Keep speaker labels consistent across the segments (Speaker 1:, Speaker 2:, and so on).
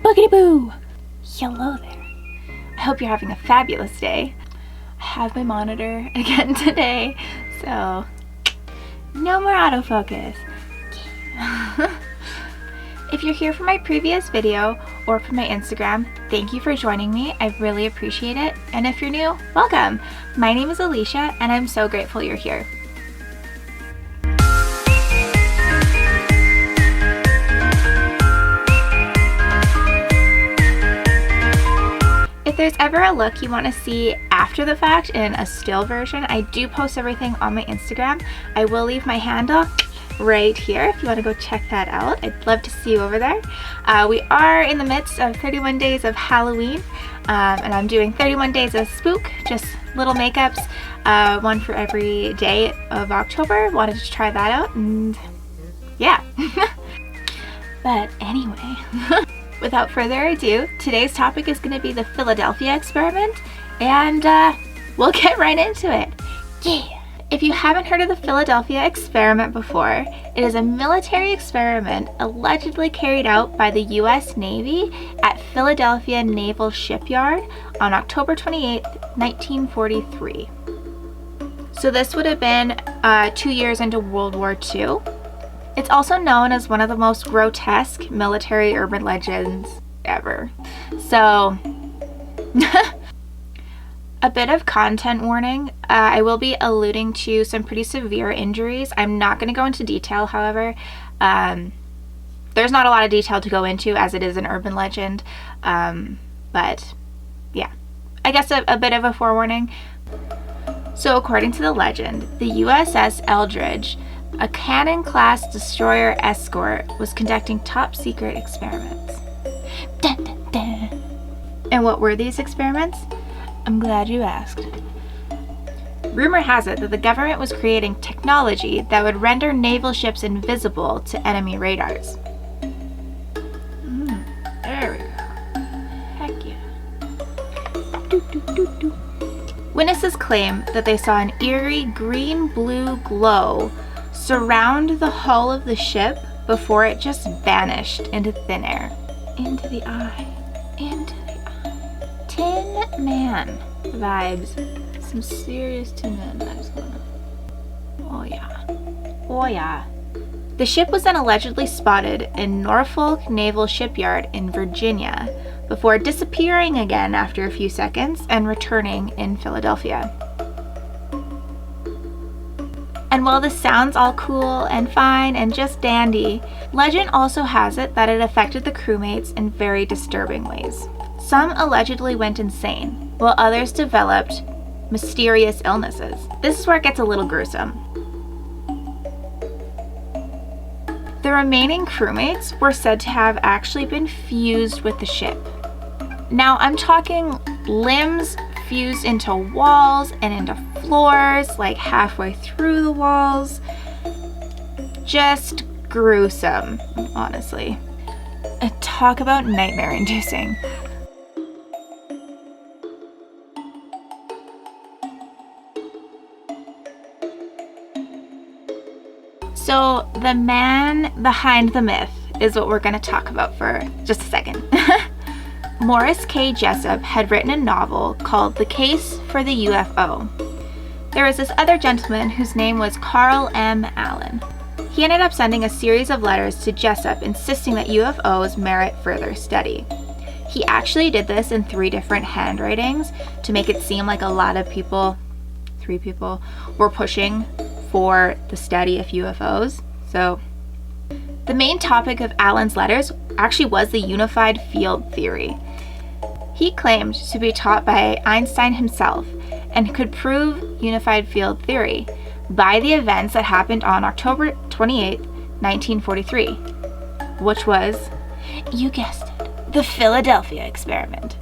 Speaker 1: Boogity boo! Hello there. I hope you're having a fabulous day. I have my monitor again today, so no more autofocus. If you're here for my previous video or from my Instagram, thank you for joining me. I really appreciate it. And if you're new, welcome. My name is Alisha and I'm so grateful you're here. If there's ever a look you want to see after the fact in a still version, I do post everything on my Instagram. I will leave my handle right here if you want to go check that out. I'd love to see you over there. We are in the midst of 31 days of Halloween, and I'm doing 31 days of spook, just little makeups, one for every day of October. Wanted to try that out, and yeah. But anyway, without further ado, today's topic is going to be the Philadelphia experiment, and we'll get right into it. Yeah. If you haven't heard of the Philadelphia experiment before, it is a military experiment allegedly carried out by the U.S. Navy at Philadelphia Naval Shipyard on October 28, 1943. So this would have been 2 years into World War II. It's also known as one of the most grotesque military urban legends ever. So, a bit of content warning. I will be alluding to some pretty severe injuries. I'm not going to go into detail, however. There's not a lot of detail to go into as it is an urban legend. But yeah, I guess a bit of a forewarning. So according to the legend, the USS Eldridge, a Cannon-class destroyer escort, was conducting top-secret experiments. Dun, dun, dun. And what were these experiments? I'm glad you asked. Rumor has it that the government was creating technology that would render naval ships invisible to enemy radars. There we go. Heck yeah. Doo, doo, doo, doo. Witnesses claim that they saw an eerie green-blue glow surround the hull of the ship before it just vanished into thin air. Into the eye. Into Tin Man vibes. Some serious Tin Man vibes going on. Oh yeah. Oh yeah. The ship was then allegedly spotted in Norfolk Naval Shipyard in Virginia before disappearing again after a few seconds and returning in Philadelphia. And while this sounds all cool and fine and just dandy, legend also has it that it affected the crewmates in very disturbing ways. Some allegedly went insane, while others developed mysterious illnesses. This is where it gets a little gruesome. The remaining crewmates were said to have actually been fused with the ship. Now I'm talking limbs fused into walls and into floors, like halfway through the walls. Just gruesome, honestly. Talk about nightmare-inducing. So the man behind the myth is what we're going to talk about for just a second. Morris K. Jessup had written a novel called The Case for the UFO. There was this other gentleman whose name was Carl M. Allen. He ended up sending a series of letters to Jessup insisting that UFOs merit further study. He actually did this in 3 different handwritings to make it seem like a lot of people, 3 people, were pushing for the study of UFOs. So the main topic of Allen's letters actually was the unified field theory. He claimed to be taught by Einstein himself and could prove unified field theory by the events that happened on October 28, 1943, which was, you guessed it, the Philadelphia experiment.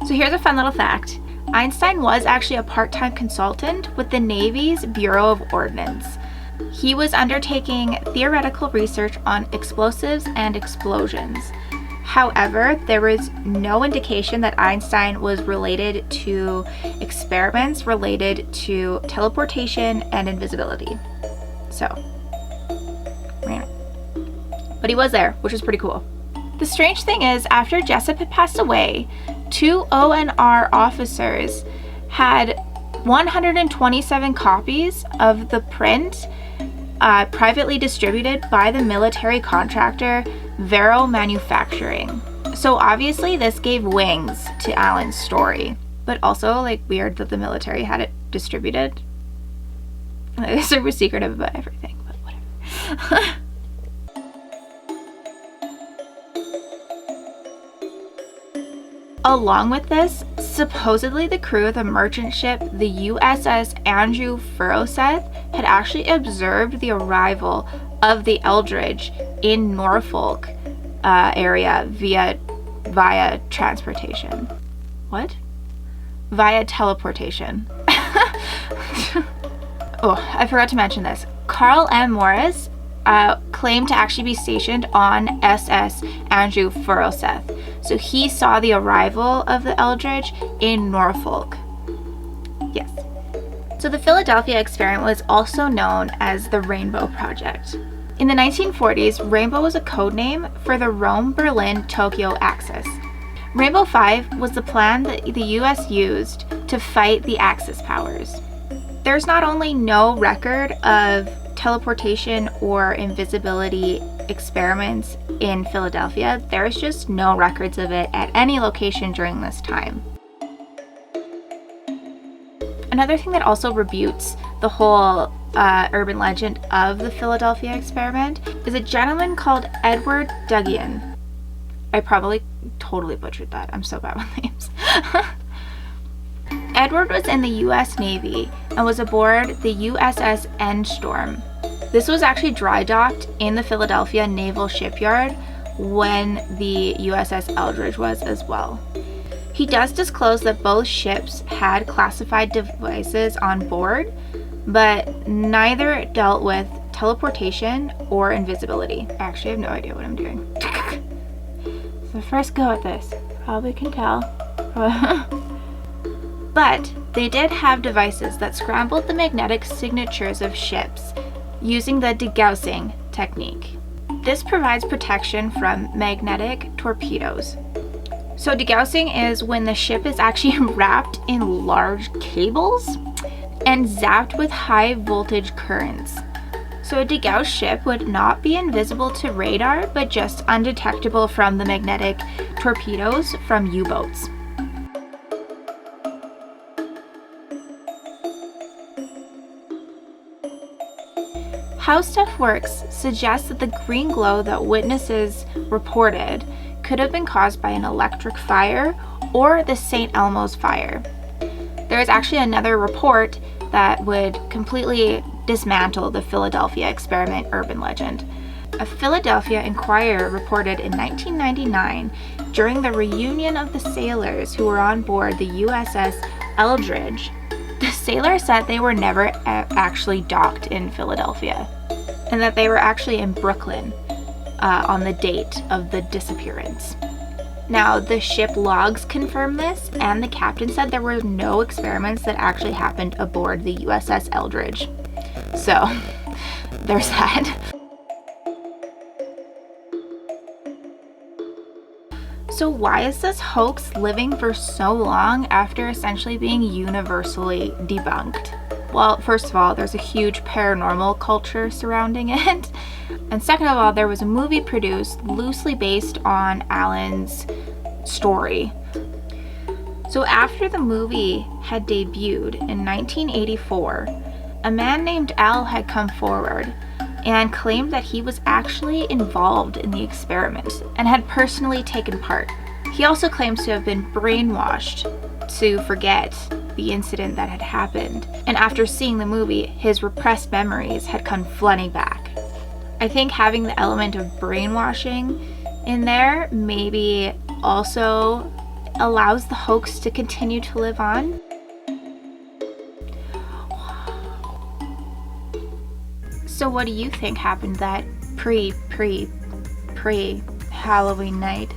Speaker 1: So here's a fun little fact. Einstein was actually a part-time consultant with the Navy's Bureau of Ordnance. He was undertaking theoretical research on explosives and explosions. However, there was no indication that Einstein was related to experiments related to teleportation and invisibility. So, but he was there, which is pretty cool. The strange thing is, after Jessup had passed away, 2 ONR officers had 127 copies of the print privately distributed by the military contractor Vero Manufacturing. So obviously this gave wings to Alan's story, but also like weird that the military had it distributed. They're super secretive about everything, but whatever. Along with this, supposedly the crew of the merchant ship, the USS Andrew Furoseth, had actually observed the arrival of the Eldridge in Norfolk area via transportation. What? Via teleportation. Oh, I forgot to mention this. Carl M. Morris claimed to actually be stationed on SS Andrew Furoseth. So he saw the arrival of the Eldridge in Norfolk. Yes. So the Philadelphia experiment was also known as the Rainbow Project. In the 1940s, Rainbow was a code name for the Rome-Berlin-Tokyo axis. Rainbow 5 was the plan that the US used to fight the Axis powers. There's not only no record of teleportation or invisibility experiments in Philadelphia, there's just no records of it at any location during this time. Another thing that also rebutes the whole urban legend of the Philadelphia experiment is a gentleman called Edward Duggan. I probably totally butchered that. I'm so bad with names. Edward was in the US Navy and was aboard the USS Storm. This was actually dry docked in the Philadelphia Naval Shipyard when the USS Eldridge was as well. He does disclose that both ships had classified devices on board, but neither dealt with teleportation or invisibility. I actually have no idea what I'm doing. So first go at this. Probably can tell. But they did have devices that scrambled the magnetic signatures of ships using the degaussing technique. This provides protection from magnetic torpedoes. So degaussing is when the ship is actually wrapped in large cables and zapped with high voltage currents. So a degaussed ship would not be invisible to radar, but just undetectable from the magnetic torpedoes from U-boats. How Stuff Works suggests that the green glow that witnesses reported could have been caused by an electric fire or the St. Elmo's fire. There is actually another report that would completely dismantle the Philadelphia experiment urban legend. A Philadelphia Inquirer reported in 1999, during the reunion of the sailors who were on board the USS Eldridge, the sailors said they were never actually docked in Philadelphia, and that they were actually in Brooklyn on the date of the disappearance. Now, the ship logs confirm this, and the captain said there were no experiments that actually happened aboard the USS Eldridge. So, there's that. So why is this hoax living for so long after essentially being universally debunked? Well, first of all, there's a huge paranormal culture surrounding it. And second of all, there was a movie produced loosely based on Alan's story. So after the movie had debuted in 1984, a man named Al had come forward and claimed that he was actually involved in the experiment and had personally taken part. He also claims to have been brainwashed to forget the incident that had happened, and after seeing the movie, his repressed memories had come flooding back. I think having the element of brainwashing in there maybe also allows the hoax to continue to live on. So what do you think happened that pre-Halloween night?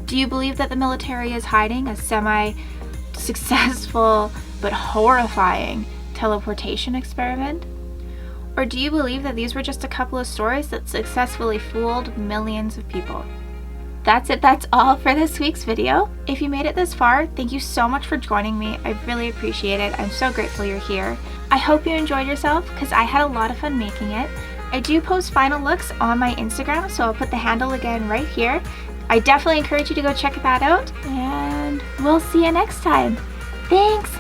Speaker 1: Do you believe that the military is hiding a semi-successful but horrifying teleportation experiment? Or do you believe that these were just a couple of stories that successfully fooled millions of people? That's it. That's all for this week's video. If you made it this far, thank you so much for joining me. I really appreciate it. I'm so grateful you're here. I hope you enjoyed yourself because I had a lot of fun making it. I do post final looks on my Instagram, so I'll put the handle again right here. I definitely encourage you to go check that out, and we'll see you next time. Thanks!